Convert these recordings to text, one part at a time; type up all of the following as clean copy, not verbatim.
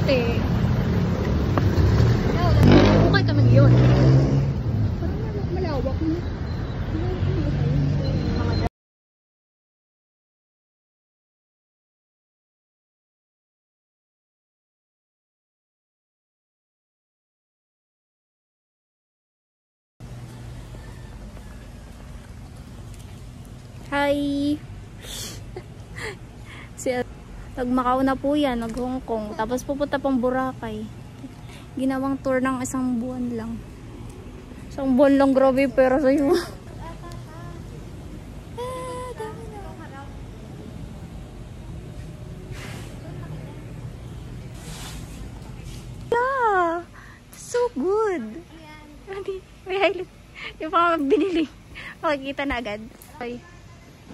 te. Okay kami yun. Parang malawak mo. Hi! Nag-Macau na po yan, nag-Hong Kong. Tapos pupunta pang Boracay. Ginawang tour ng isang buwan lang. Isang buwan lang, grabe pero sa'yo. Yeah! So good! May highlight. Yung mga binili. Makikita na agad. Ay,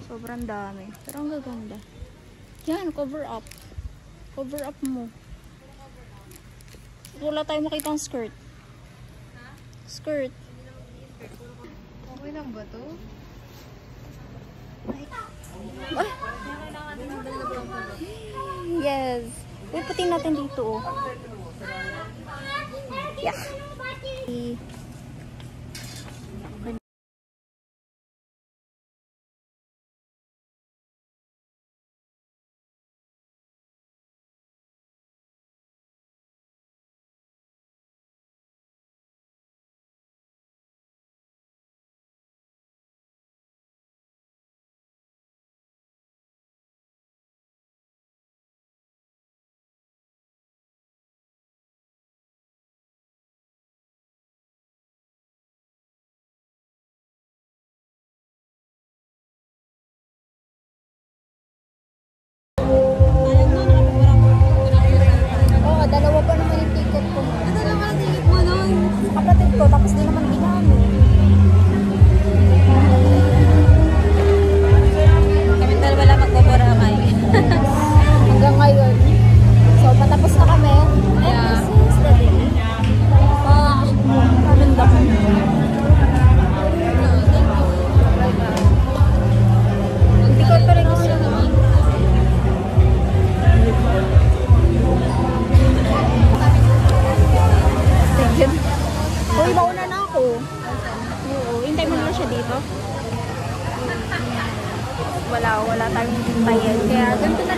sobrang dami. Pero ang gaganda. Yan, cover up. Cover up mo. Wala tayong makita ang skirt. Skirt. Okay lang ba to? Ay. Yes. Uy, putin natin dito, oh. Yeah. Dalawa pa naman yung ticket ko. Ano naman ang ticket mo nun? Kapatid ko, tapos di naman ginamit. Kami dalawa lang magbaborakay. Hanggang ngayon. So, patapos na kami. Yeah. This is the day. Maganda ko. Hindi ko pa rin gusto naman. Uy, mauna na ako. Oo, hintay mo na siya dito. Wala tayong hintayin. Kaya ganito na